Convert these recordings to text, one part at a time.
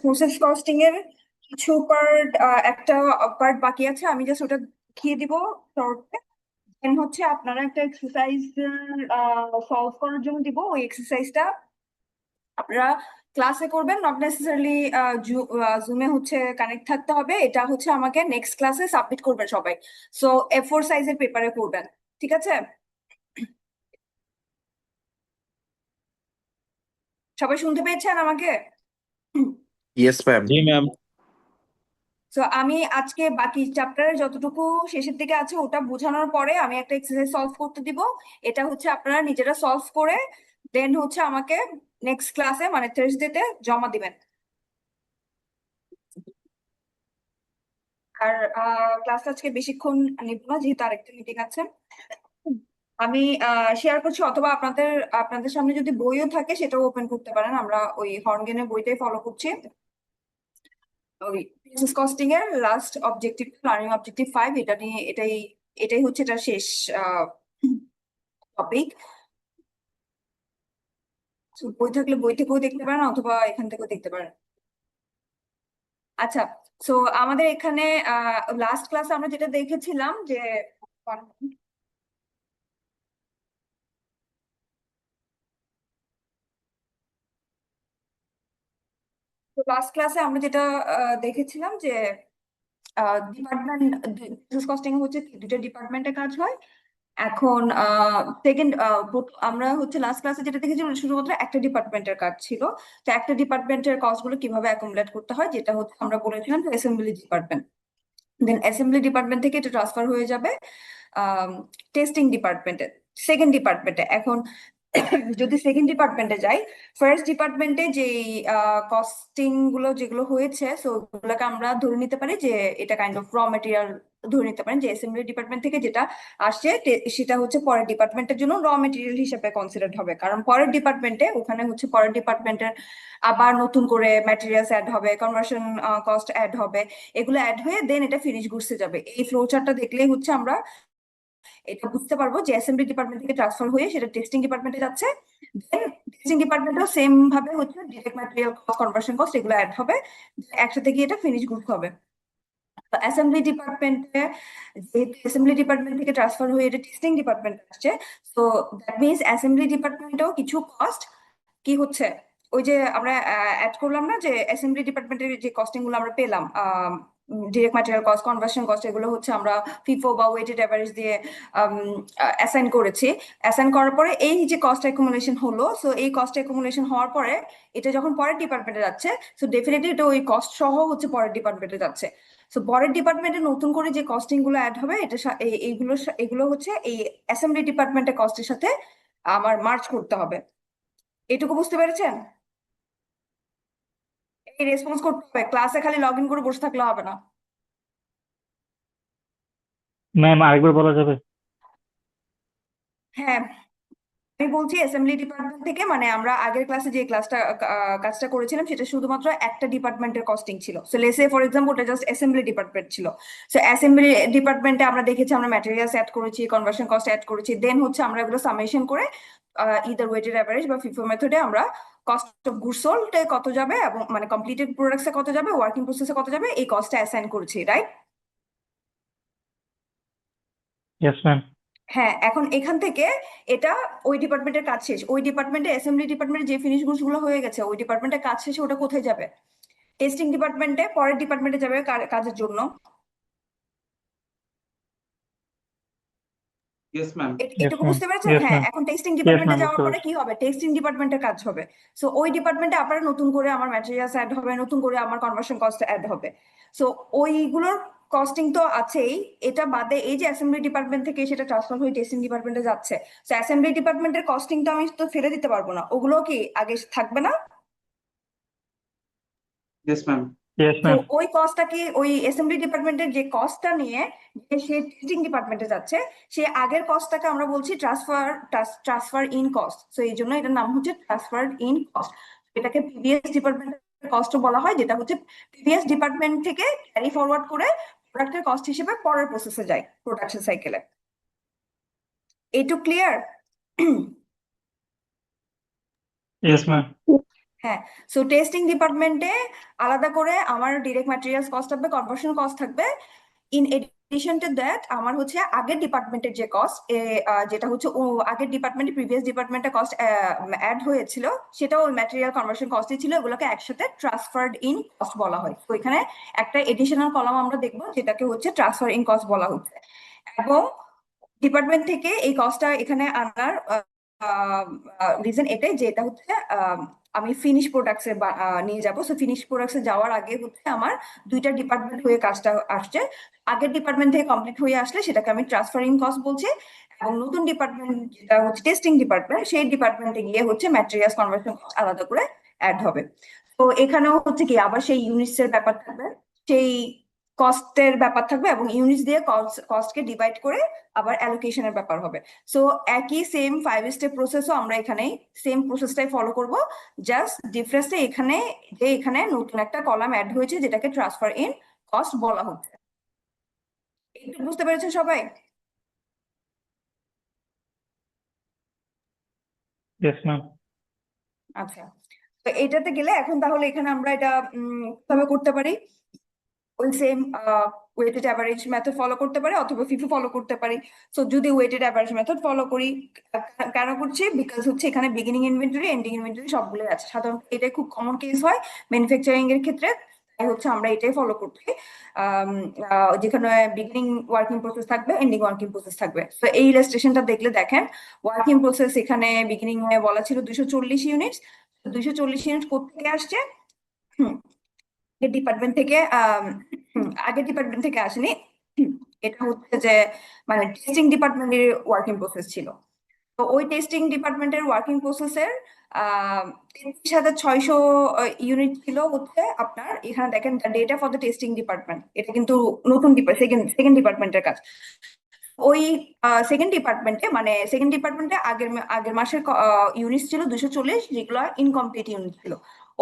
Process costing এর কিছু part, একটা পার্ট বাকি আছে, আমি জাস্ট ওটা দেখিয়ে দিব শর্টে। দেন হচ্ছে আপনারা একটা এক্সারসাইজ সলভ করার জন্য দিব, ওই এক্সারসাইজটা আপনারা ক্লাসে করবেন, নট নেসেসারিলি জুমে হচ্ছে কানেক্ট থাকতে হবে। এটা হচ্ছে আমাকে নেক্সট ক্লাসে সাবমিট করবেন সবাই। সো A4 সাইজের পেপারে করবেন, ঠিক আছে? সবাই শুনতে পেয়েছেন আমাকে? Yes ma'am. জি ম্যাম। তো আমি আজকে বাকি চ্যাপ্টারের যতটুকু শেষের দিকে আছে ওটা বোঝানোর পরে আমি একটা এক্সারসাইজ সলভ করতে দিব। এটা হচ্ছে আপনারা নিজেরা সলভ করে দেন হচ্ছে আমাকে নেক্সট ক্লাসে মানে থার্সডেতে জমা দিবেন। আর ক্লাস আজকে বেশিক্ষণ নিব না, যেহেতু আরেকটা মিটিং আছে। আমি শেয়ার করছি, অথবা আপনাদের আপনাদের সামনে যদি বইও থাকে সেটাও ওপেন করতে পারেন। আমরা ওই হর্নগেনের বইটাই ফলো করছি। ওই বিজনেস কস্টিং এর লাস্ট অবজেক্টিভ লার্নিং অবজেক্টিভ 5, এটা নিয়ে এটাই এটাই হচ্ছে এটা শেষ টপিক। বই থাকলে বই থেকেও দেখতে পারেন অথবা এখান থেকেও দেখতে পারেন। আচ্ছা, সো আমাদের এখানে লাস্ট ক্লাসে আমরা যেটা দেখেছিলাম যে লাস্ট ক্লাসে আমরা যেটা দেখেছিলাম যে ডিপার্টমেন্ট বিজনেস কস্টিং হচ্ছে দুটো ডিপার্টমেন্টে কাজ হয়। এখন সেকেন্ড আমরা হচ্ছে লাস্ট ক্লাসে যেটা দেখেছিলাম শুধুমাত্র একটা ডিপার্টমেন্টের কাজ ছিল। তো একটা ডিপার্টমেন্টের কস্টগুলো কিভাবে অ্যাকুমুলেট করতে হয়, যেটা হচ্ছে আমরা বলেছিলাম অ্যাসেম্বলি ডিপার্টমেন্ট। দেন অ্যাসেম্বলি ডিপার্টমেন্ট থেকে এটা ট্রান্সফার হয়ে যাবে টেস্টিং ডিপার্টমেন্টে, সেকেন্ড ডিপার্টমেন্টে। এখন যদি সেকেন্ড ডিপার্টমেন্টে যাই, ফার্স্ট ডিপার্টমেন্টে যে কস্টিং গুলো যেগুলো হয়েছে, সো ওগুলোকে আমরা ধরে নিতে পারি যে এটা কাইন্ড অফ র মেটেরিয়াল ধরে নিতে পারেন, যে অ্যাসেম্বলি ডিপার্টমেন্ট থেকে যেটা আসছে সেটা হচ্ছে পরের ডিপার্টমেন্টের জন্য র মেটেরিয়াল হিসেবে কনসিডার হবে। কারণ পরের ডিপার্টমেন্টে ওখানে হচ্ছে পরের ডিপার্টমেন্টের আবার নতুন করে ম্যাটেরিয়ালস অ্যাড হবে, কনভার্সন কস্ট অ্যাড হবে, এগুলো অ্যাড হয়ে দেন এটা ফিনিশ গুডসে যাবে। এই ফ্লো চার্টটা দেখলেই হচ্ছে আমরা এটা বুঝতে পারবো যে অ্যাসেম্বলি ডিপার্টমেন্ট থেকে ট্রান্সফার হয়ে সেটা টেস্টিং ডিপার্টমেন্টে যাচ্ছে। দেন টেস্টিং ডিপার্টমেন্টও সেম ভাবে হচ্ছে direct material cost, conversion cost এগুলো অ্যাড হবে, একসাথে গিয়ে এটা ফিনিশ গুড হবে। তো অ্যাসেম্বলি ডিপার্টমেন্টে যেহেতু অ্যাসেম্বলি ডিপার্টমেন্ট থেকে ট্রান্সফার হয়ে এটা টেস্টিং ডিপার্টমেন্ট আসছে, তো দ্যাট মিনস অ্যাসেম্বলি ডিপার্টমেন্টেও কিছু কস্ট কি হচ্ছে, ওই যে আমরা অ্যাড করলাম না যে অ্যাসেম্বলি ডিপার্টমেন্টের যে কস্টিং গুলো আমরা পেলাম, direct material cost, conversion cost, এগুলো হচ্ছে আমরা ফিফো বা ওয়েটেড অ্যাভারেজ দিয়ে অ্যাসাইন করেছি। অ্যাসাইন করার পরে এই যে কস্ট অ্যাকুমুলেশন হলো, সো এই কস্ট অ্যাকুমুলেশন হওয়ার পরে এটা যখন পরের ডিপার্টমেন্টে যাচ্ছে, সো ডেফিনেটলি এটা ওই কস্ট সহ হচ্ছে পরের ডিপার্টমেন্টে যাচ্ছে। সো পরের ডিপার্টমেন্টে নতুন করে যে কস্টিং গুলো অ্যাড হবে, এটা এগুলো হচ্ছে এই অ্যাসেম্বলি ডিপার্টমেন্টের কস্টের সাথে আমার মার্চ করতে হবে। এটুকু বুঝতে পেরেছেন? এই রেসপন্স করতে হবে, ক্লাসে খালি লগ ইন করে বসে থাকলে হবে না। ম্যাম আরেকবার বলা যাবে? হ্যাঁ, আমি বলছি অ্যাসেম্বলি ডিপার্টমেন্ট থেকে, মানে আমরা আগের ক্লাসে যে কাজটা করেছিলাম সেটা শুধুমাত্র একটা ডিপার্টমেন্টের কস্টিং ছিল। So let's say for example ওটা জাস্ট অ্যাসেম্বলি ডিপার্টমেন্ট ছিল। সো অ্যাসেম্বলি ডিপার্টমেন্টে আমরা দেখেছি আমরা ম্যাটেরিয়ালস অ্যাড করেছি, কনভার্সন কস্ট অ্যাড করেছি, দেন হচ্ছে আমরা এগুলো সামেশন করে ইদার ওয়েটেড অ্যাভারেজ বা ফিফো মেথডে আমরা কস্ট অফ গুডস সোল্ড কত যাবে এবং মানে কমপ্লিটেড প্রোডাক্টসে কত যাবে, ওয়ার্কিং প্রসেসে কত যাবে, এই কস্টটা অ্যাসাইন করেছি, রাইট? Yes ma'am. হ্যাঁ, এখন এখান থেকে এটা ওই ডিপার্টমেন্টের কাজ শেষ, ওই ডিপার্টমেন্টে অ্যাসেম্বলি ডিপার্টমেন্টে যে ফিনিশ গুডস গুলো হয়ে গেছে ওই ডিপার্টমেন্টের কাজ শেষে ওটা কোথায় যাবে? টেস্টিং ডিপার্টমেন্টে, পরের ডিপার্টমেন্টে যাবে কাজের জন্য। Yes ma'am. ইয়েস এটুকু ম্যাম। বুঝতে পেরেছেন? ইয়েস হ্যাঁ, ম্যাম। এখন টেস্টিং ইয়েস ডিপার্টমেন্টে ম্যাম, যাওয়ার বুঝতে পরে পারছি। কি হবে? টেস্টিং ডিপার্টমেন্টের কাজ হবে। সো ওই ডিপার্টমেন্টে আবার নতুন করে আমার ম্যাটেরিয়ালস অ্যাড হবে, নতুন করে আমার কনভার্সন কস্ট অ্যাড হবে। সো ওইগুলোর কস্টিং তো আছেই, এটা বাদে এই যে অ্যাসেম্বলি ডিপার্টমেন্ট থেকে সেটা ট্রান্সফার হয়ে টেস্টিং ডিপার্টমেন্টে যাচ্ছে, তো অ্যাসেম্বলি ডিপার্টমেন্টের কস্টিং তো আমি তো ফেলে দিতে পারবো না, ওগুলো কি আগে থাকবে না? Yes ma'am. ইয়েস তো ম্যাম। ওই কস্টটা কি ওই অ্যাসেম্বলি ডিপার্টমেন্টের যে কস্টটা নিয়ে যে সে টিচিং ডিপার্টমেন্টে যাচ্ছে, সে আগের কস্টটাকে আমরা বলছি ট্রান্সফার ইন কস্ট। তো এই জন্য এটার নাম হচ্ছে ট্রান্সফার ইন কস্ট। এটাকে প্রিভিয়াস ডিপার্টমেন্টের কস্টও বলা হয়, যেটা হচ্ছে প্রিভিয়াস ডিপার্টমেন্ট থেকে ক্যারি ফরওয়ার্ড করে প্রোডাক্টের কস্ট হিসেবে পরের প্রসেসে যায় প্রোডাকশন সাইকেলে। এইটুকু ক্লিয়ার? Yes ma'am. হ্যাঁ, সো টেস্টিং ডিপার্টমেন্টে আলাদা করে আমার ডিরেক্ট ম্যাটেরিয়ালস কস্ট থাকবে, কনভার্সন কস্ট থাকবে। ইন এডিশন টু দ্যাট আমার হচ্ছে আগের ডিপার্টমেন্টের যে কস্ট, যেটা হচ্ছে আগের ডিপার্টমেন্টে প্রিভিয়াস ডিপার্টমেন্টে কস্ট অ্যাড হয়েছিল, সেটাও ওই ম্যাটেরিয়াল কনভার্সন কস্টই ছিল। এগুলোকে একসাথে ট্রান্সফার্ড ইন কস্ট বলা হয়। তো এখানে একটা এডিশনাল কলাম আমরা দেখবো যেটাকে হচ্ছে ট্রান্সফার ইন কস্ট বলা হচ্ছে। এবং ডিপার্টমেন্ট থেকে এই কস্টটা এখানে আনার রিজন এটাই যে এটা হচ্ছে আমি ফিনিশ প্রোডাক্টস এর নিয়ে যাবো। সো ফিনিশ প্রোডাক্টস এ যাওয়ার আগে হচ্ছে আমার দুইটা ডিপার্টমেন্ট হয়ে কাজটা আসছে। আগের ডিপার্টমেন্ট থেকে কমপ্লিট হয়ে আসলে সেটাকে আমি ট্রান্সফারিং কস্ট বলছি। এবং নতুন ডিপার্টমেন্ট যেটা হচ্ছে টেস্টিং ডিপার্টমেন্ট, সেই ডিপার্টমেন্টে গিয়ে হচ্ছে ম্যাটেরিয়ালস কনভার্সন কস্ট আলাদা করে অ্যাড হবে। তো এখানেও হচ্ছে কি আবার সেই ইউনিটস এর ব্যাপার থাকবে, সেই কস্টের ব্যাপার থাকবে, এবং ইউনিটস দিয়ে কস্টকে ডিভাইড করে আবার অ্যালোকেশনের ব্যাপার হবে। সো একই সেম 5 স্টেপ প্রসেসও আমরা এখানে সেম প্রসেসটাই ফলো করব। জাস্ট ডিফারেন্সটা এখানে যে এখানে নতুন একটা কলাম অ্যাড হয়েছে যেটাকে ট্রান্সফার ইন কস্ট বলা হচ্ছে। একটু বুঝতে পেরেছেন সবাই? Yes ma'am. আচ্ছা, তো এটাতে গেলে এখন তাহলে এখানে আমরা এটা কিভাবে করতে পারি? ওই same weighted average method follow করতে পারি অথবা ফিফি ফলো করতে পারি। সো যদি ওয়েটেড অ্যাভারেজ মেথড ফলো করি, কেন করছি? বিকজ হচ্ছে এখানে বিগিনিং ইনভেন্টরি এন্ডিং ইনভেন্টরি সবগুলো আছে। সাধারণত এটাই খুব কমন কেস হয় ম্যানুফ্যাকচারিং এর ক্ষেত্রে, তাই হচ্ছে আমরা এটাই ফলো করছি। যেখানে বিগিনিং ওয়ার্কিং প্রসেস থাকবে, এন্ডিং ওয়ার্কিং প্রসেস থাকবে। তো এই ইলাস্ট্রেশনটা দেখলে দেখেন, ওয়ার্কিং প্রসেস এখানে বিগিনিং এ বলা ছিল 240 ইউনিট। 240 ইউনিট কোথেকে আসছে? ডিপার্টমেন্ট থেকে আগের ডিপার্টমেন্ট থেকে আসেনি। এটা হচ্ছে যে মানে টেস্টিং ডিপার্টমেন্টের ওয়ার্কিং প্রসেস ছিল। তো ওই টেস্টিং ডিপার্টমেন্টের ওয়ার্কিং প্রসেসের 33,600 ইউনিট ছিল হচ্ছে আপনার। এখানে দেখেন data for the testing department, এটা কিন্তু নতুন সেকেন্ড ডিপার্টমেন্টের কাজ। ওই সেকেন্ড ডিপার্টমেন্টে মানে সেকেন্ড ডিপার্টমেন্টে আগের আগের মাসের ইউনিট ছিল 240, যেগুলো ইনকমপ্লিট ইউনিট ছিল।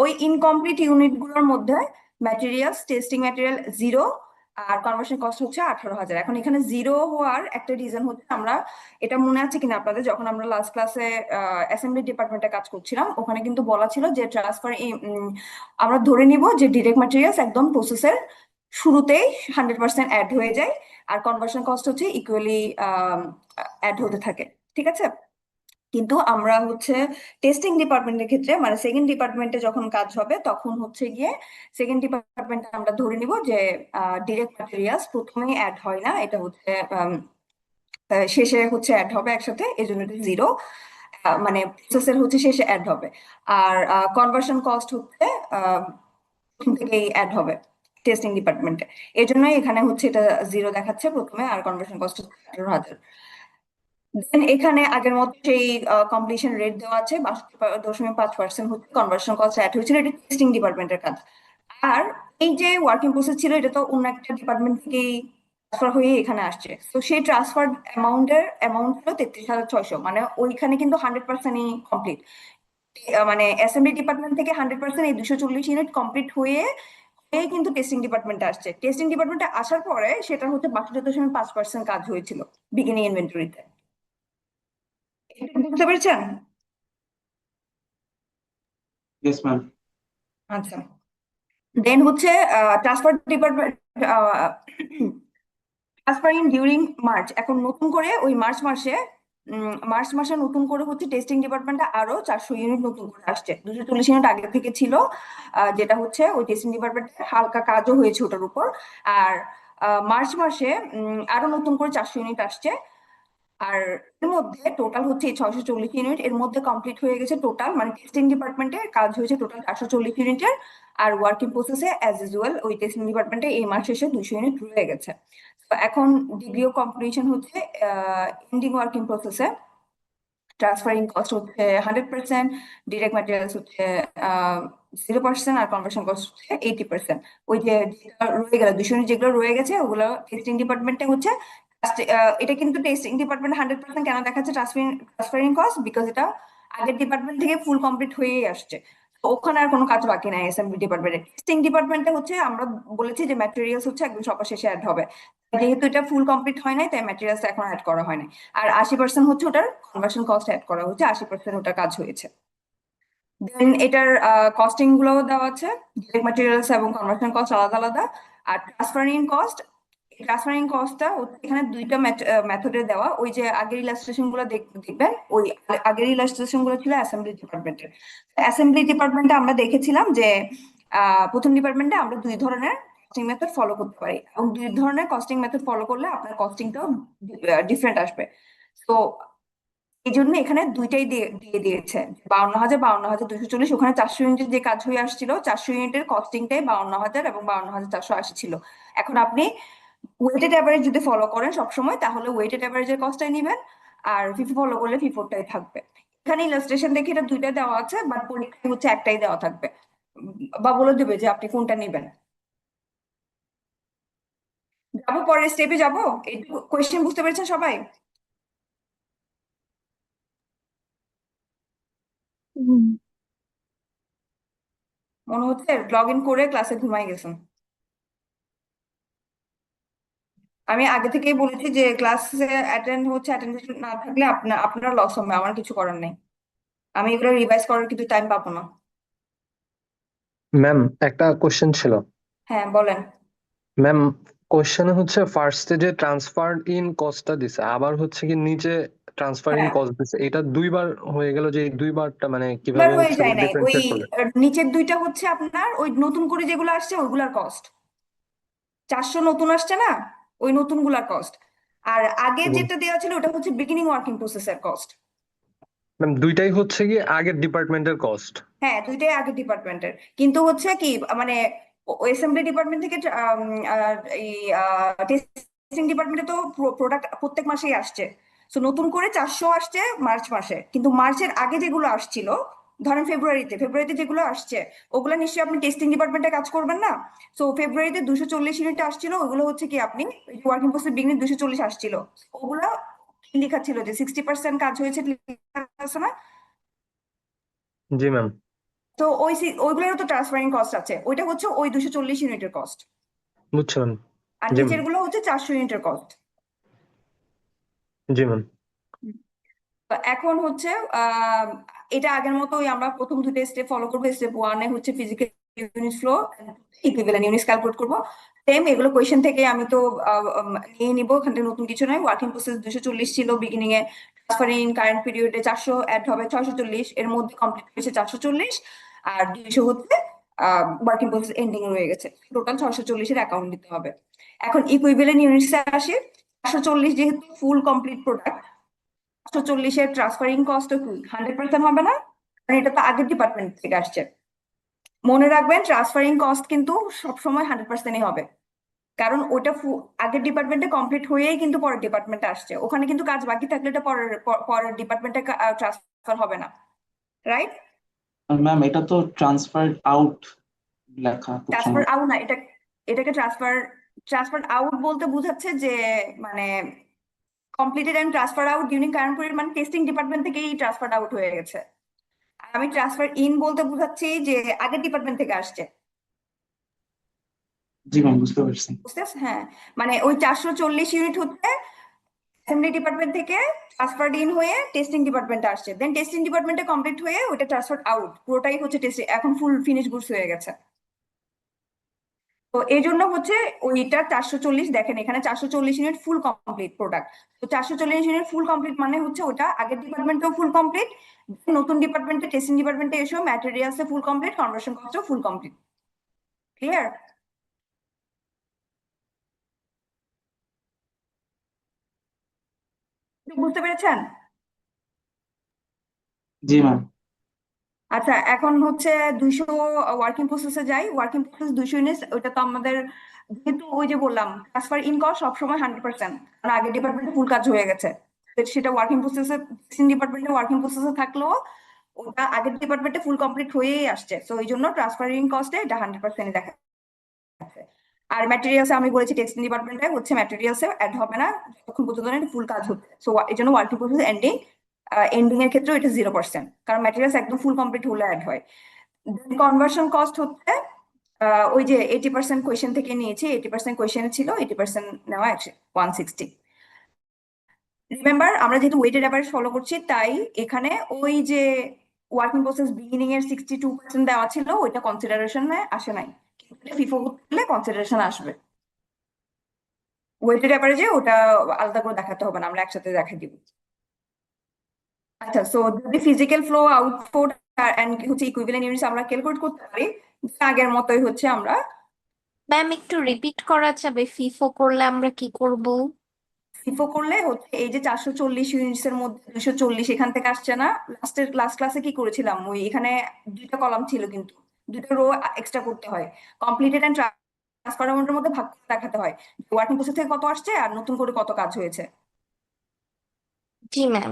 ওই ইনকমপ্লিট ইউনিট গুলোর মধ্যে ম্যাটেরিয়ালস টেস্টিং ম্যাটেরিয়াল 0 আর কনভার্সন কস্ট হচ্ছে 18,000। এখন এখানে 0 হওয়ার একটা রিজন হচ্ছে, আমরা এটা মনে আছে কিনা আপনাদের, যখন আমরা লাস্ট ক্লাসে অ্যাসেম্বলি ডিপার্টমেন্টে কাজ করছিলাম ওখানে কিন্তু বলা ছিল যে ট্রান্সফার আমরা ধরে নিব যে ডিরেক্ট ম্যাটেরিয়ালস একদম প্রসেসের শুরুতেই 100% অ্যাড হয়ে যায়, আর কনভার্সন কস্ট হচ্ছে ইকুয়ালি অ্যাড হতে থাকে। ঠিক আছে? কিন্তু আমরা হচ্ছে টেস্টিং ডিপার্টমেন্টের ক্ষেত্রে মানে সেকেন্ড ডিপার্টমেন্টে যখন কাজ হবে তখন হচ্ছে গিয়ে সেকেন্ড ডিপার্টমেন্টে আমরা ধরে নিব যে ডিরেক্ট ম্যাটেরিয়ালস প্রথমেই অ্যাড হয় না, এটা হচ্ছে শেষে হচ্ছে অ্যাড হবে একসাথে, এই জন্য এটা 0। মানে প্রসেসের হচ্ছে শেষে অ্যাড হবে। আর কনভার্সন কস্ট হচ্ছে প্রথম থেকেই অ্যাড হবে টেস্টিং ডিপার্টমেন্টে। এই জন্যই এখানে হচ্ছে এটা 0 দেখাচ্ছে প্রথমে, আর কনভার্সন কস্ট 18,000। দেন এখানে আগের মতো সেই কমপ্লিশন রেট দেওয়া আছে 62.5% হচ্ছে কনভার্সন কস্ট অ্যাড হয়েছিল। এটা টেস্টিং ডিপার্টমেন্টের কাজ। আর এই যে ওয়ার্কিং প্রসেস ছিল এটা তো অন্য একটা ডিপার্টমেন্ট থেকেই ট্রান্সফার হয়ে এখানে আসছে। তো সেই ট্রান্সফার অ্যামাউন্ট ছিল 33,600, মানে ওইখানে কিন্তু 100%ই কমপ্লিট। মানে অ্যাসেম্বলি ডিপার্টমেন্ট থেকে 100% এই 240 ইউনিট কমপ্লিট হয়ে কিন্তু টেস্টিং ডিপার্টমেন্টে আসছে। টেস্টিং ডিপার্টমেন্টে আসার পরে সেটা হচ্ছে 62.5% কাজ হয়েছিল বিগিনিং ইনভেন্টরিতে। বুঝতে পেরেছেন? Yes, ma'am. আচ্ছা, দেন হচ্ছে transfer department transferring during March. এখন নতুন করে ওই মার্চ মাসে নতুন করে হচ্ছে টেস্টিং ডিপার্টমেন্টে আরো 400 ইউনিট নতুন করে আসছে। 240 ইউনিট আগে থেকে ছিল, যেটা হচ্ছে ওই টেস্টিং ডিপার্টমেন্টে হালকা কাজও হয়েছে ওটার উপর। আর মার্চ মাসে আরো নতুন করে 400 ইউনিট আসছে। আর এর মধ্যে টোটাল হচ্ছে 640 ইউনিট এর মধ্যে কমপ্লিট হয়ে গেছে টোটাল, মানে টেস্টিং ডিপার্টমেন্টে কাজ হয়েছে টোটাল 440 ইউনিটের। আর ওয়ার্কিং প্রসেসে অ্যাজ ইউজুয়াল ওই টেস্টিং ডিপার্টমেন্টে এই মাস শেষে 200 ইউনিট রয়ে গেছে। তো এখন ডিগ্রি অফ কম্প্লিশন হচ্ছে এন্ডিং ওয়ার্কিং প্রসেসে ট্রান্সফারিং কস্ট হচ্ছে 100%, ডিরেক্ট ম্যাটেরিয়ালস হচ্ছে 0%, আর কনভার্সন কস্ট হচ্ছে 80%। ওই যে যেটা রয়ে গেল 200 ইউনিট যেগুলো রয়ে গেছে ওগুলো টেস্টিং ডিপার্টমেন্টে হচ্ছে এটা কিন্তু টেস্টিং ডিপার্টমেন্ট 100% কেন দেখাচ্ছে ট্রান্সফারিং কস্ট? বিকজ এটা আগের ডিপার্টমেন্ট থেকে ফুল কমপ্লিট হয়েই আসছে। তো ওখানে আর কোনো কাজ বাকি নাই অ্যাসেম্বলি ডিপার্টমেন্টে। টেস্টিং ডিপার্টমেন্টে হচ্ছে আমরা বলেছি যে ম্যাটেরিয়ালস হচ্ছে একদম সবার শেষে অ্যাড হবে, যেহেতু এটা ফুল কমপ্লিট হয় নাই তাই ম্যাটেরিয়ালস এখন অ্যাড করা হয় নাই। আর 80% হচ্ছে ওটার কনভার্সন কস্ট অ্যাড করা হচ্ছে, 80% ওটার কাজ হয়েছে। দেন এটার কস্টিং গুলোও দেওয়া আছে, ডিরেক্ট ম্যাটেরিয়ালস এবং কনভার্সন কস্ট আলাদা আলাদা। আর ট্রান্সফারিং কস্ট, ট্রান্সফারিং কস্টটা এখানে দুইটা মেথডে দেওয়া। ওই যে আগের ইলাস্ট্রেশন গুলো দেখবেন, ওই আগের ইলাস্ট্রেশন গুলো ছিল অ্যাসেম্বলি ডিপার্টমেন্টের। অ্যাসেম্বলি ডিপার্টমেন্টে আমরা দেখেছিলাম যে প্রথম ডিপার্টমেন্টে আমরা দুই ধরনের কস্টিং মেথড ফলো করতে পারি, এবং দুই ধরনের কস্টিং মেথড ফলো করলে আপনার কস্টিংটাও ডিফারেন্ট আসবে। তো এই জন্য এখানে দুইটাই দিয়ে দিয়ে দিয়েছে, 52,000, 52,240। ওখানে 400 ইউনিটের যে কাজ হয়ে আসছিল, 400 ইউনিটের কস্টিংটাই 52,000 এবং 52,480 ছিল। এখন আপনি ওয়েটেড অ্যাভারেজ যদি ফলো করেন সবসময়, তাহলে ওয়েটেড অ্যাভারেজের কস্টটাই নিবেন, আর ফিফো ফলো করলে ফিফোরটাই থাকবে। এখানে ইলাস্ট্রেশন দেখে এটা দুইটা দেওয়া আছে, বাট পরীক্ষায় হচ্ছে একটাই দেওয়া থাকবে, বা বলে দেবে যে আপনি কোনটা নিবেন। যাবো পরের স্টেপে যাবো। এই কোয়েশ্চেন বুঝতে পেরেছেন সবাই? মনে হচ্ছে লগ ইন করে ক্লাসে ঘুমাই গেছেন। আমি আগে থেকেই বলেছি যে ক্লাসে অ্যাটেন্ডেন্স না থাকলে আপনার লস হবে, আমার কিছু করার নেই। আমি এগুলো রিভাইজ করার কিন্তু টাইম পাবো না। ম্যাম, একটা কোশ্চেন ছিল। হ্যাঁ বলেন। ম্যাম, কোশ্চেনে হচ্ছে ফার্স্টে যে ট্রান্সফার ইন কস্টটা দিছে, আবার হচ্ছে কি নিচে ট্রান্সফার ইন হ্যাঁ, কস্ট দিছে, এটা দুইবার হয়ে গেল, যে এই দুইবারটা মানে এবার কিভাবে হয়ে হচ্ছে যায় নাই। ওই ডিফারেন্সিয়েট করবে? নিচের দুইটা হচ্ছে আপনার ওই নতুন করে যেগুলো আসছে ওইগুলার কস্ট। 400 নতুন আসছে না, ওই নতুন গুলার কস্ট। আর আগে যেটা দেওয়া ছিল ওটা হচ্ছে বিগিনিং ওয়ার্কিং প্রসেসের কস্ট। ম্যাম, দুইটাই হচ্ছে কি আগের ডিপার্টমেন্টের কস্ট? হ্যাঁ, দুইটাই আগের ডিপার্টমেন্টের, কিন্তু হচ্ছে কি মানে অ্যাসেম্বলি ডিপার্টমেন্ট থেকে এই টেস্টিং ডিপার্টমেন্টে তো প্রোডাক্ট প্রত্যেক মাসেই আসছে। তো নতুন করে 400 আসছে মার্চ মাসে, কিন্তু মার্চের আগে যেগুলো আসছিল, ধরেন ফেব্রুয়ারিতে যেগুলো আসছে, ওগুলো নিশ্চয়ই আপনি টেস্টিং ডিপার্টমেন্টে কাজ করবেন না। তো ফেব্রুয়ারিতে 240 ইউনিট আসছিল, ওগুলো হচ্ছে কি আপনি ওয়ার্কিং প্রসেস বিগিনিং 240 আসছিল, ওগুলো লেখা ছিল যে 60% কাজ হয়েছে, লেখা আছে না? জি ম্যাম। তো ওইগুলোরও তো ট্রান্সফারিং কস্ট আছে, ওইটা হচ্ছে ওই 240 ইউনিটের কস্ট। বুঝছো ম্যাম? আর জি নিচের ম্যাম। গুলো হচ্ছে 400 ইউনিটের কস্ট। জি ম্যাম। তো এখন হচ্ছে আহ এটা আগের মতোই আমরা প্রথম দুটো স্টেপ ফলো করবো। স্টেপ ওয়ানে হচ্ছে physical unit flow, equivalent units calculate করবো। সেম এগুলো কোয়েশ্চেন থেকে আমি তো নিয়ে নিবো, ওখান থেকে নতুন কিছু নয়। ওয়ার্কিং প্রসেস 240 ছিল বিগিনিং এ, ট্রান্সফারিং কারেন্ট পিরিয়ডে 400 অ্যাড হবে 640, এর মধ্যে কমপ্লিট হয়েছে 440, আর 200 হচ্ছে ওয়ার্কিং প্রসেস এন্ডিং রয়ে গেছে। টোটাল 640 এর অ্যাকাউন্ট দিতে হবে। এখন ইকুইভ্যালেন্ট ইউনিটস আসে। 440 যেহেতু ফুল কমপ্লিট প্রোডাক্ট, 440-এর ট্রান্সফারিং কস্ট কি 100% হবে না, কারণ এটা তো আগের ডিপার্টমেন্ট থেকে আসছে। মনে রাখবেন ট্রান্সফারিং কস্ট কিন্তু সবসময় 100%ই হবে, কারণ ওটা আগের ডিপার্টমেন্টে কমপ্লিট হয়েই কিন্তু পরের ডিপার্টমেন্টে আসছে। ওখানে কিন্তু কাজ বাকি থাকলে এটা পরের ডিপার্টমেন্টে ট্রান্সফার হবে না, রাইট? ম্যাম, এটা তো ট্রান্সফার আউট লেখা খুব ট্রান্সফার সম্ভব। আউট না, এটাকে ট্রান্সফার ট্রান্সফার আউট বলতে বোঝাচ্ছে যে মানে completed and transfer out during current period, মানে টেস্টিং ডিপার্টমেন্ট থেকেই ট্রান্সফার আউট হয়ে গেছে। আর আমি ট্রান্সফার ইন বলতে বোঝাচ্ছি যে আগের ডিপার্টমেন্ট থেকে আসছে। জি ম্যাম, বুঝতে পারছি। বুঝতেছ? হ্যাঁ, মানে ওই 440 ইউনিট হচ্ছে অ্যাসেম্বলি ডিপার্টমেন্ট থেকে ট্রান্সফার ইন হয়ে টেস্টিং ডিপার্টমেন্টে আসছে, দেন টেস্টিং ডিপার্টমেন্টে কমপ্লিট হয়ে ওটা ট্রান্সফার আউট, পুরোটাই হচ্ছে টেস্ট, এখন ফুল ফিনিশ গুডস হয়ে গেছে। তো এই জন্য হচ্ছে ওইটা 440, দেখেন এখানে 440 ইউনিট ফুল কমপ্লিট প্রোডাক্ট। তো 440 ইউনিট ফুল কমপ্লিট মানে হচ্ছে ওটা আগের ডিপার্টমেন্টেও ফুল কমপ্লিট, নতুন ডিপার্টমেন্টে টেস্টিং ডিপার্টমেন্টে এসেও ম্যাটেরিয়ালসে ফুল কমপ্লিট, কনভার্সন কস্টও ফুল কমপ্লিট। ক্লিয়ার? বুঝতে পেরেছেন? জি ম্যাম। আচ্ছা, এখন হচ্ছে 200 ওয়ার্কিং প্রসেসে যাই। ওয়ার্কিং প্রসেস 200 ইউনিট, ওইটা তো আমাদের যেহেতু ওই যে বললাম ট্রান্সফার ইন কস্ট সবসময় 100%, কারণ আগের ডিপার্টমেন্টে ফুল কাজ হয়ে গেছে। তো সেটা ওয়ার্কিং প্রসেসে, ডিপার্টমেন্টে ওয়ার্কিং প্রসেসে থাকলেও ওটা আগের ডিপার্টমেন্টে ফুল কমপ্লিট হয়েই আসছে, তো এই জন্য ট্রান্সফারিং কস্টে এটা 100% দেখা যাচ্ছে। আর ম্যাটেরিয়ালসে আমি বলেছি টেক্সটাইল ডিপার্টমেন্টে হচ্ছে ম্যাটেরিয়ালসে অ্যাড হবে না যতক্ষণ পর্যন্ত না ফুল কাজ হচ্ছে। সো এই জন্য ওয়ার্কিং প্রসেস এন্ডিং এর ক্ষেত্রে এটা 0%, কারণ ম্যাটেরিয়ালস একদম ফুল কমপ্লিট হলে অ্যাড হয়। কনভার্সন কস্ট হচ্ছে ওই যে 80% কোয়েশ্চেন থেকে নিয়েছি, 80% কোয়েশ্চেনে ছিল, 80% নেওয়া 160। রিমেম্বার আমরা যেহেতু ওয়েটেড অ্যাভারেজ ফলো করছি, তাই এখানে ওই যে ওয়ার্কিং প্রসেস বিগিনিং এর 62% দেওয়া ছিল, ওইটা কনসিডারেশনে আসে নাই, কিন্তু ফিফো করলে কনসিডারেশন আসবে। ওয়েটেড অ্যাভারেজে ওটা আলাদা করে দেখাতে হবে না, আমরা একসাথে দেখাই দিব। আচ্ছা, সো যদি ফিজিক্যাল ফ্লো, আউটপুট এন্ড হচ্ছে ইকুইভ্যালেন্ট ইউনিটস আমরা ক্যালকুলেট করতে পারি, আগের মতোই হচ্ছে আমরা ম্যাম একটু রিপিট করা যাবে, ফিফো করলে আমরা কি করব? ফিফো করলে হচ্ছে এই যে 440 ইউনিটস এর মধ্যে 240 এখান থেকে আসছে না, লাস্ট ক্লাসে কি করেছিলাম, ওই এখানে দুইটা কলাম ছিল কিন্তু দুটো রো এক্সট্রা করতে হয়, কমপ্লিটেড এন্ড ট্রান্সফার অ্যামাউন্টের মধ্যে ভাগ করে দেখাতে হয় ওয়ার্কিং প্রসেস থেকে কত আসছে আর নতুন করে কত কাজ হয়েছে। জি ম্যাম।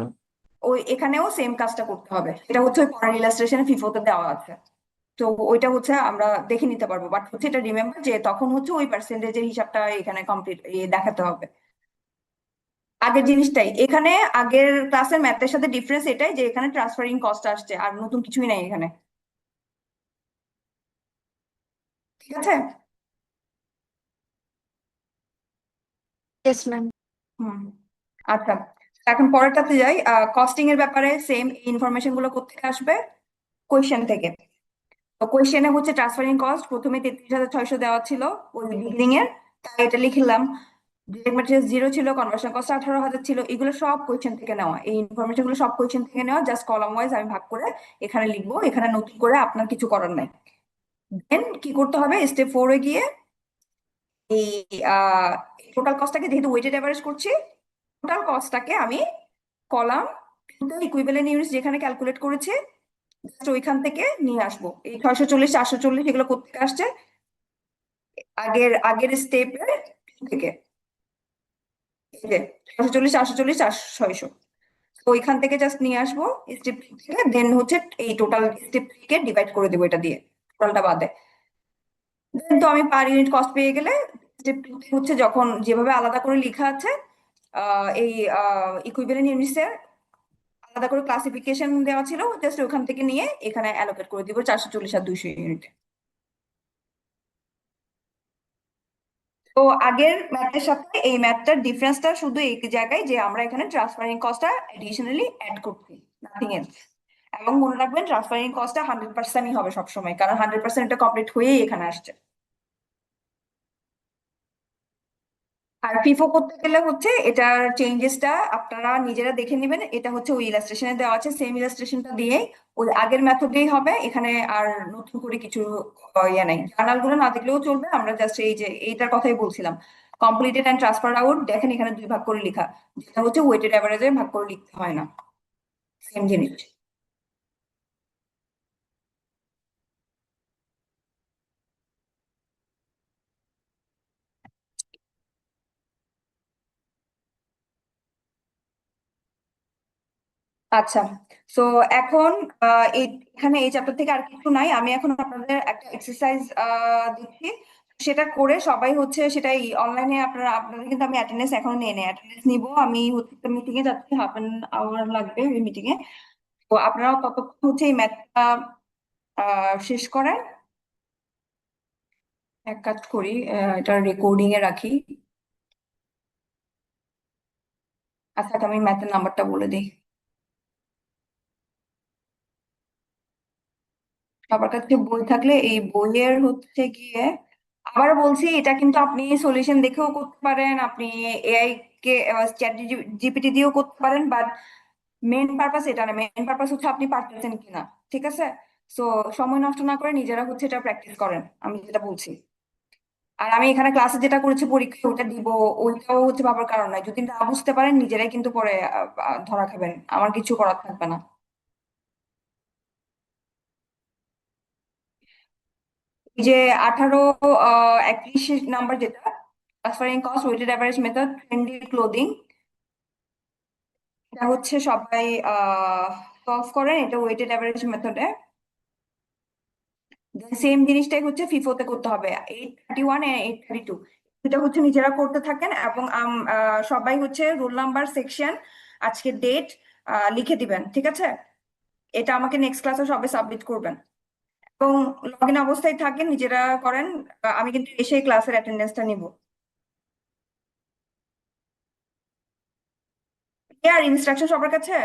ওই এখানেও সেম কাজটা করতে হবে, এটা হচ্ছে ওই পরের ইলাস্ট্রেশনে ফিফোতে দেওয়া আছে। তো ওইটা হচ্ছে আমরা দেখে নিতে পারবো, বাট হচ্ছে এটা রিমেম্বার যে তখন হচ্ছে ওই পার্সেন্টেজের হিসাবটা এখানে কমপ্লিট দেখাতে হবে। আগের জিনিসটাই এখানে, আগের ক্লাসের ম্যাথের সাথে ডিফারেন্স এটাই যে এখানে ট্রান্সফারিং কস্ট আসছে, আর নতুন কিছুই নাই এখানে, ঠিক আছে? Yes ma'am. হুম, আচ্ছা, এখন পরেরটাতে যাই। কস্টিং এর ব্যাপারে সেম ইনফরমেশন গুলো কোথেকে আসবে? কোয়েশ্চেন থেকে। তো কোয়েশ্চেনে হচ্ছে ট্রান্সফারিং কস্ট প্রথমে 33,600 দেওয়া ছিল ওই বিগিনিং এর, তাই এটা লিখলাম। ডিরেক্ট ম্যাটেরিয়াল 0 ছিল, কনভার্সন কস্ট 18,000 ছিল, এগুলো সব কোয়েশ্চেন থেকে নেওয়া, এই ইনফরমেশন গুলো সব কোয়েশ্চেন থেকে নেওয়া, জাস্ট কলাম ওয়াইজ আমি ভাগ করে এখানে লিখবো, এখানে নতুন করে আপনার কিছু করার নাই। দেন কি করতে হবে, স্টেপ 4 এ গিয়ে এই টোটাল কস্টটাকে, যেহেতু ওয়েটেড অ্যাভারেজ করছি, টোটাল কস্টটাকে আমি কলাম ইকুইভ্যালেন্ট ইউনিটস যেখানে ক্যালকুলেট করেছে just ওইখান থেকে নিয়ে আসবো। এই 640, 440 এগুলো কোথেকে আসছে? আগের আগের স্টেপের থেকে, এই যে 640, 440, 600, তো ওইখান থেকে জাস্ট নিয়ে আসবো স্টেপ থেকে, দেন হচ্ছে এই টোটাল স্টেপ থেকে ডিভাইড করে দেবো এটা দিয়ে, টোটালটা বাদে। দেন তো আমি পার ইউনিট কস্ট পেয়ে গেলে স্টেপ হচ্ছে যখন যেভাবে আলাদা করে লেখা আছে এই ইকুইভ্যালেন্ট ইউনিটস এর আলাদা করে ক্লাসিফিকেশন দেওয়া ছিল, জাস্ট ওখান থেকে নিয়ে এখানে অ্যালোকেট করে দিব 440 আর 200 ইউনিট। তো আগের ম্যাথের সাথে এই ম্যাথটার ডিফারেন্সটা শুধু এই জায়গায় যে আমরা এখানে ট্রান্সফারিং কস্টটা এডিশনালি অ্যাড করছি, নাথিং এলস। এবং মনে রাখবেন ট্রান্সফারিং কস্টটা 100%ই হবে সবসময়, কারণ 100% এটা কমপ্লিট হয়েই এখানে আসছে। আর ফিফো করতে গেলে হচ্ছে এটার চেঞ্জেসটা আপনারা নিজেরা দেখে নেবেন, এটা হচ্ছে ওই ইলাস্ট্রেশনে দেওয়া আছে, সেম ইলাস্ট্রেশনটা দিয়ে ওই আগের মেথডেই হবে, এখানে আর নতুন করে কিছু ইয়ে নাই। জার্নাল গুলো না দেখলেও চলবে, আমরা জাস্ট এই যে এইটার কথাই বলছিলাম, কমপ্লিটেড এন্ড ট্রান্সফার আউট, দেখেন এখানে দুই ভাগ করে লেখা, যেটা হচ্ছে ওয়েটেড অ্যাভারেজে ভাগ করে লিখতে হয় না, সেম জিনিস। আচ্ছা, সো এখন এখানে এই চ্যাপ্টার থেকে আর কিছু নাই, আমি এখন আপনাদের একটা এক্সারসাইজ দিচ্ছি, সেটা করে সবাই হচ্ছে সেটাই অনলাইনে আপনারা, আপনাদের কিন্তু আমি অ্যাটেন্ডেন্স এখনো নিয়ে নেই, অ্যাটেন্ডেন্স নিবো আমি, হচ্ছে মিটিং এ যাচ্ছি, হাফ অ্যান আওয়ার লাগবে ওই মিটিং এ। তো আপনারাও ততক্ষণ হচ্ছে এই ম্যাথটা শেষ করেন। এক কাজ করি, এটা রেকর্ডিং এ রাখি। আচ্ছা, আমি ম্যাথের নাম্বারটা বলে দিই। সবার কাছে বই থাকলে এই বইয়ের হচ্ছে গিয়ে, আবার বলছি এটা কিন্তু আপনি সলিউশন দেখেও করতে পারেন, আপনি এআই কে চ্যাট জিপিটি দিয়েও করতে পারেন, বাট মেন পারপাস এটা না, মেন পারপাস হচ্ছে আপনি পারতেছেন কিনা, ঠিক আছে? সো সময় নষ্ট না করে নিজেরা হচ্ছে এটা প্র্যাকটিস করেন, আমি যেটা বলছি। আর আমি এখানে ক্লাসে যেটা করেছি পরীক্ষায় ওটা দিব, ওইটাও হচ্ছে ভাবার কারণ নাই, যদি না বুঝতে পারেন নিজেরাই কিন্তু পরে ধরা খাবেন, আমার কিছু করার থাকবে না। এই যে 18, 31 নাম্বার যেটা transferring cost weighted average method trendy clothing, এটা হচ্ছে সবাই সলভ করেন, এটা ওয়েটেড অ্যাভারেজ মেথডে। সেম জিনিসটাই হচ্ছে ফিফোতে করতে হবে, 831 এ 832, এটা হচ্ছে নিজেরা করতে থাকেন, এবং সবাই হচ্ছে রোল নাম্বার, সেকশন, আজকে ডেট লিখে দিবেন, ঠিক আছে? এটা আমাকে নেক্সট ক্লাসে সবাই সাবমিট করবেন, এবং লগ ইন অবস্থায় থাকেন, নিজেরা করেন। আমি কিন্তু এসে ক্লাসের অ্যাটেন্ডেন্সটা নিব। আর ইনস্ট্রাকশন সবার কাছে?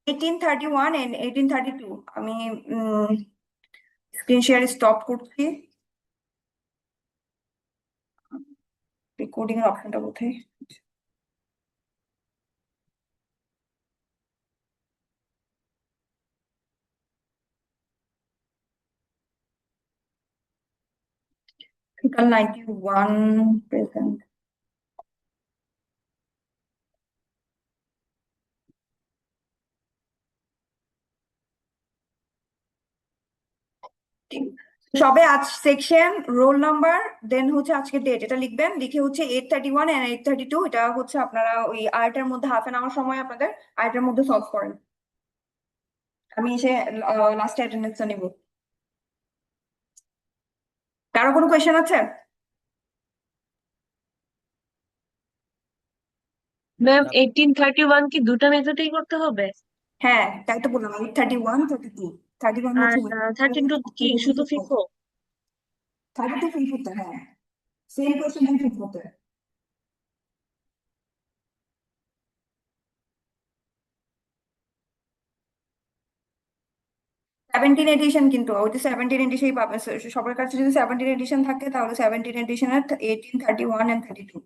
1831 and 1832 আমি স্ক্রিন শেয়ার স্টপ করছি। রেকর্ডিং এর অপশনটা কোথায়? Total 91 present. সবে আজ সেকশন, রোল নাম্বার, দেন হচ্ছে আজকে ডেট, এটা লিখবেন। লিখে হচ্ছে 831 and 832, এটা হচ্ছে আপনারা ওই আর্টের মধ্যে হাফ এন আওয়ার সময় আপনাদের আর্টের মধ্যে সলভ করেন। আমি এসে লাস্টে অ্যাটেন্ডেন্সটা নিব। কারো কোনো কোয়েশ্চেন আছে? ম্যাম 1831 কি দুটো মেথডেই করতে হবে? হ্যাঁ, তাই তো বললাম 831 32। 31 আর হচ্ছে 32 কি শুধু ফিফো? 32 ফিল করতে, হ্যাঁ সেম কোয়েশ্চেন ফিল করতে। 17 এডিশন, কিন্তু ওই যে 17 এডিশনই পাবেন। সবার কাছে যদি 17 এডিশন থাকে তাহলে 17 এডিশনের 1831 and 32।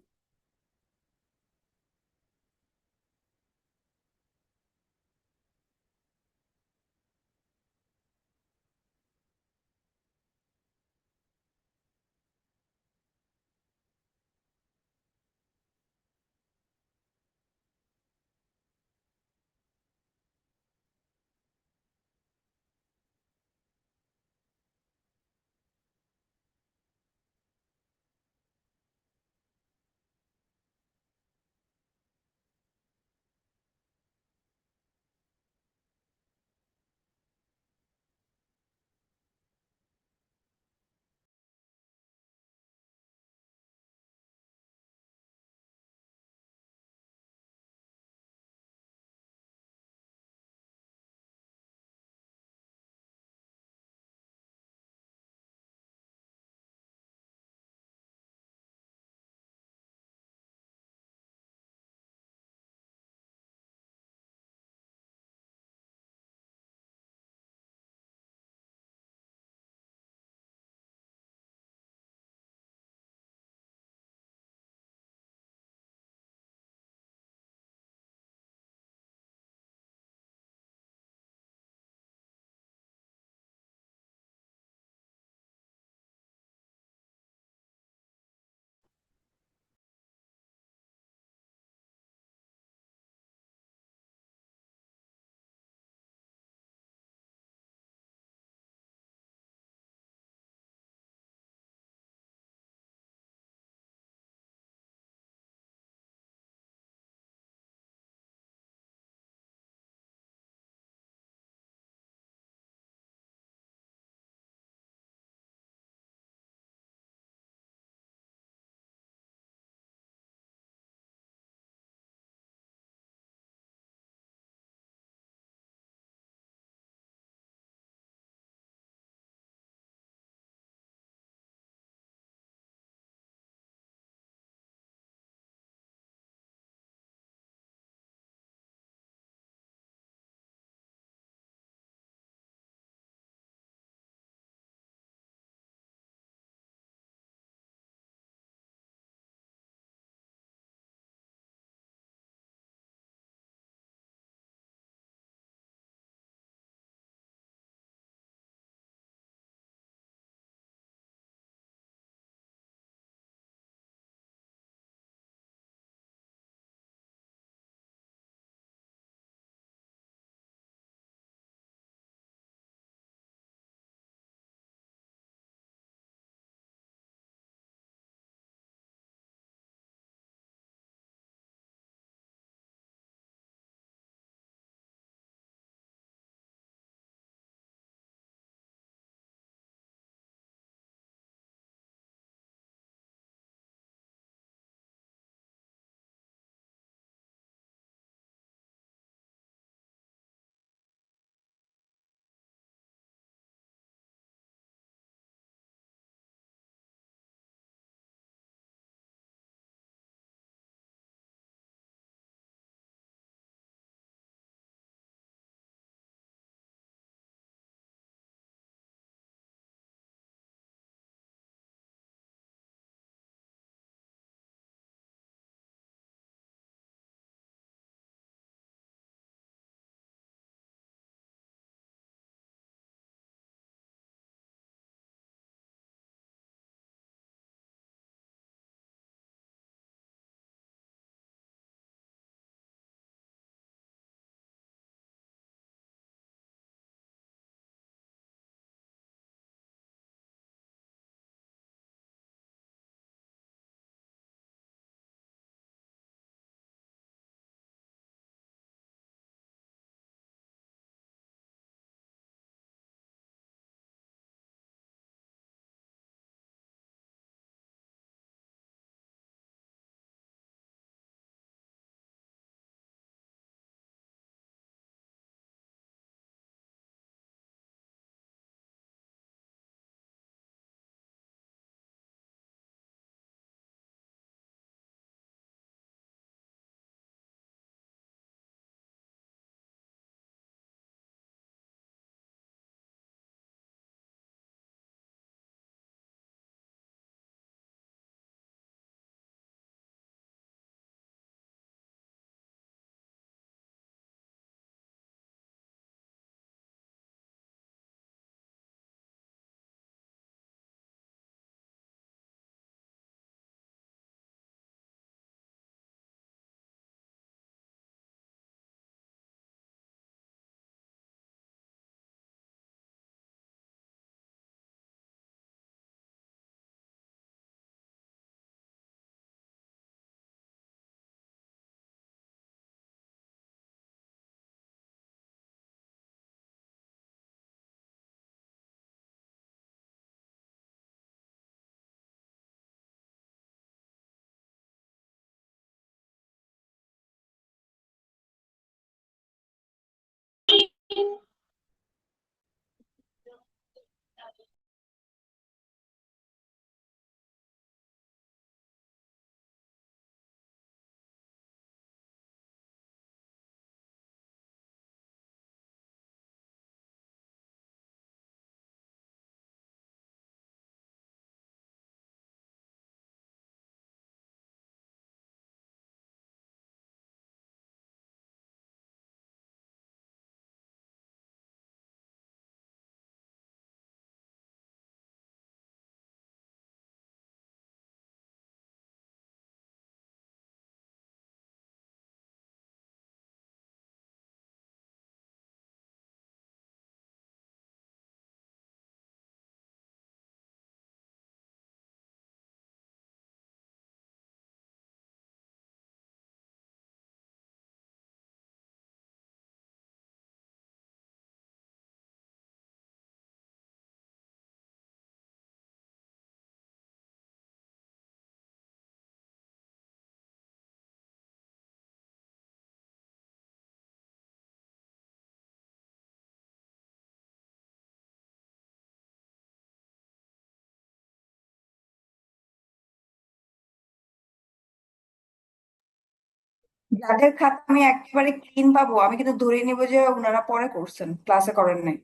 যাদের খাতা আমি একেবারে ক্লিন পাবো আমি কিন্তু ধরে নিবো যে ওনারা পরে করছেন, ক্লাসে করেন নাই।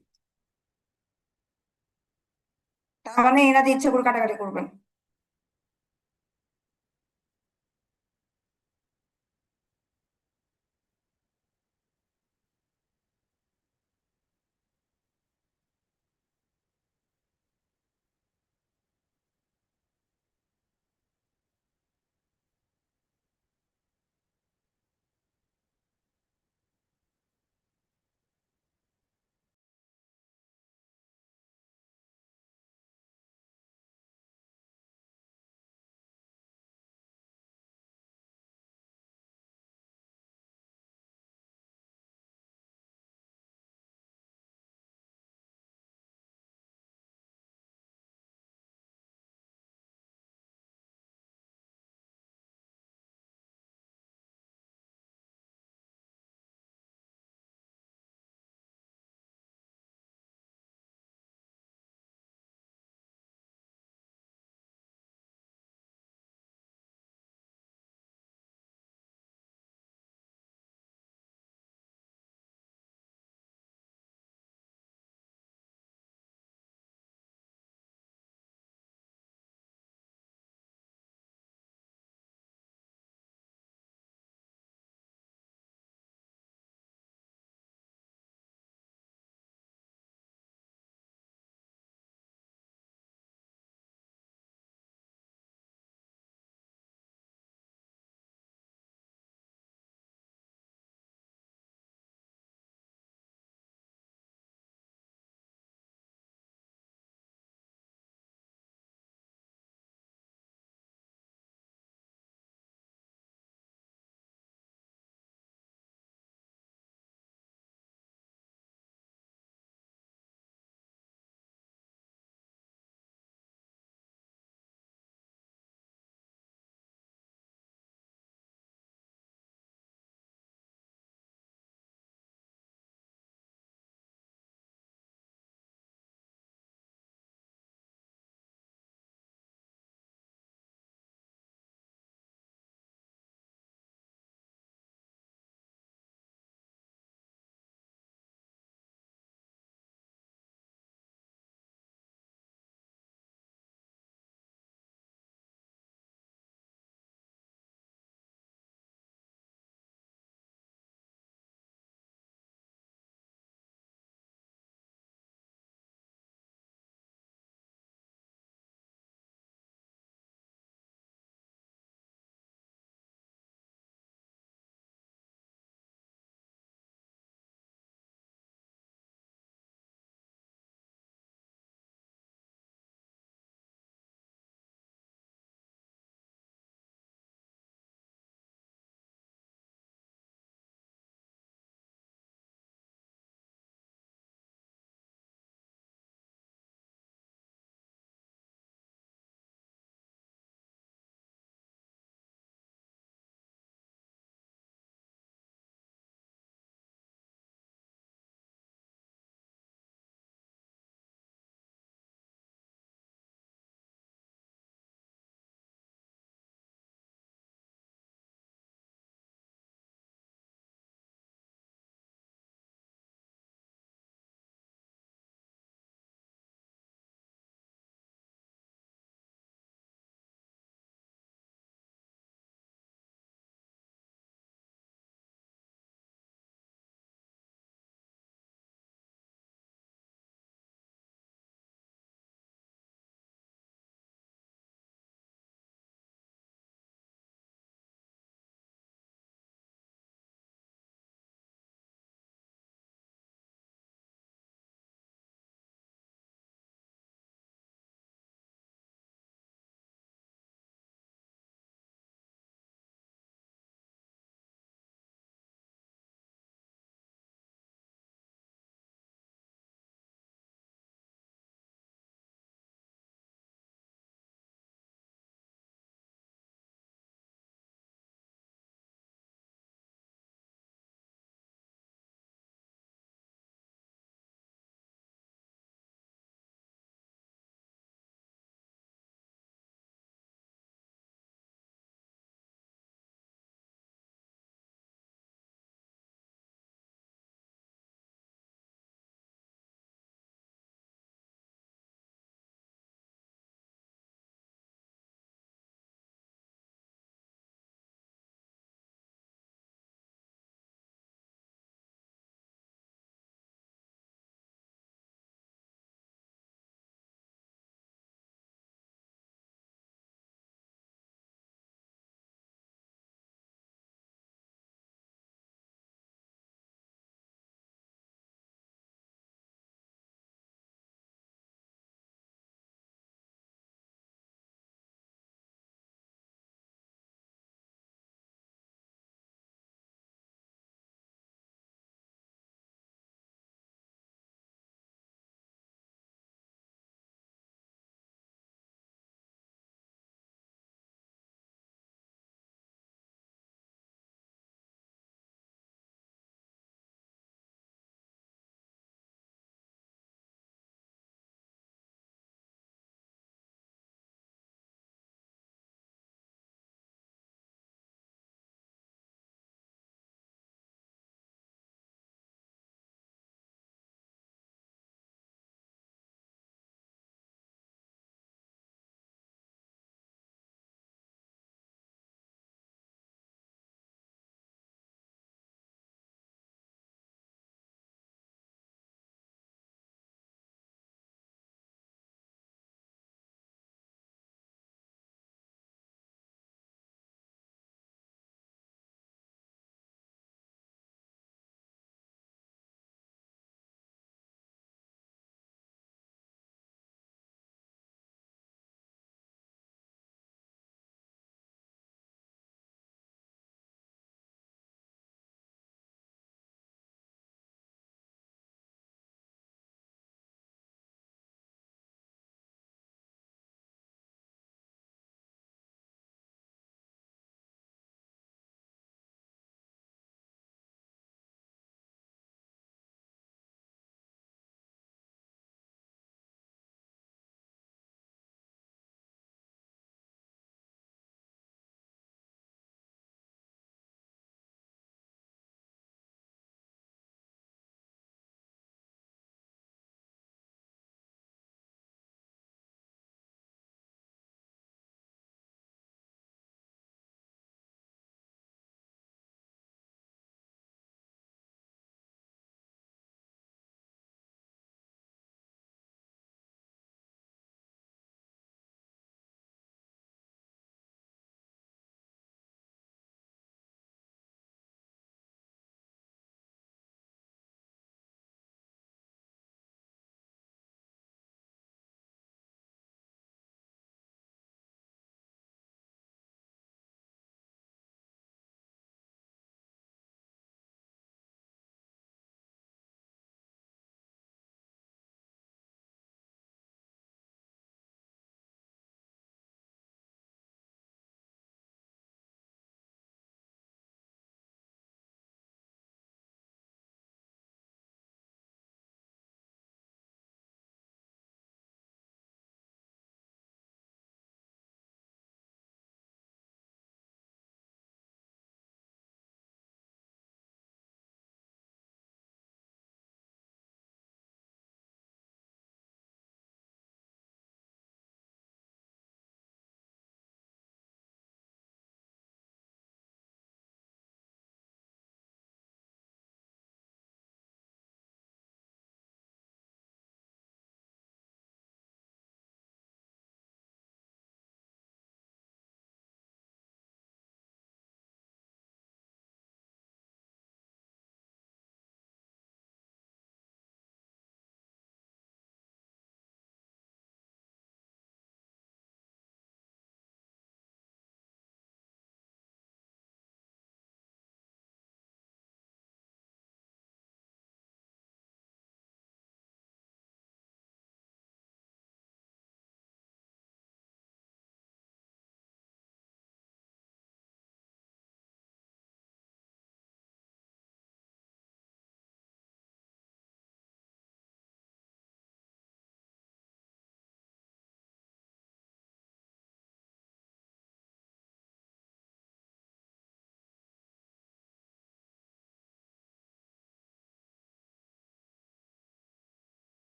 তার মানে এনাদের ইচ্ছা করে কাটাকাটি করবেন।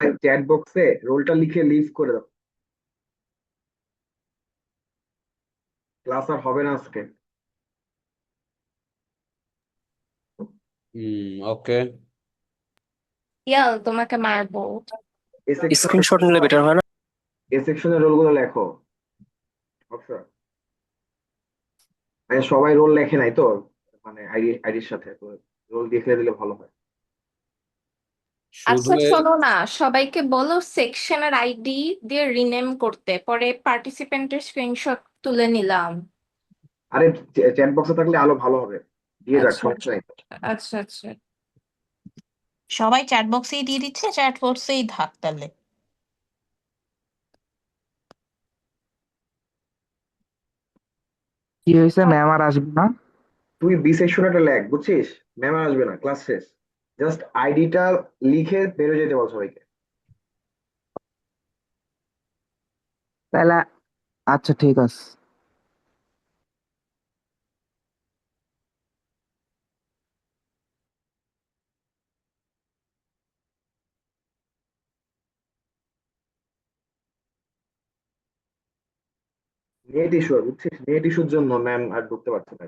চ্যাট বক্সে রোলটা লিখে লিভ করে দাও, ক্লাস আর হবে না আজকে। ওকে। ইয়াল তোমাকে মারবো। এ সেকশনে স্ক্রিনশট নিলে বেটার হয় না? রোলগুলো লেখো। অবশ্যই মানে সবাই রোল লেখে নাই তো, মানে আইডির সাথে তো রোল লিখে দিলে ভালো হয়। শুধু আচ্ছা শোনো না, সবাইকে বলো সেকশনের আইডি দিয়ে রিনেম করতে, পরে পার্টিসিপেন্টের স্ক্রিনশট তুলে নিলাম। আরে চ্যাট বক্সে থাকলে আলো ভালো হবে, দিয়ে যাক, আচ্ছা সমস্যা নেই। আচ্ছা আচ্ছা। সবাই চ্যাট বক্সেই দিয়ে দিচ্ছে, চ্যাট বক্সেই থাক তাহলে। কি হয়েছে, ম্যাম আর আসবে না? তুই বি সেকশনটা লেখ, বুঝছিস? ম্যাম আসবে না, ক্লাস শেষ। জাস্ট আইডিটা লিখে বেরো যেতে বল সবাইকে। তাহলে আচ্ছা ঠিক আছে। নেট ইস্যু, বুঝছিস? নেট ইস্যুর জন্য ম্যাম আর ঢুকতে পারছে না।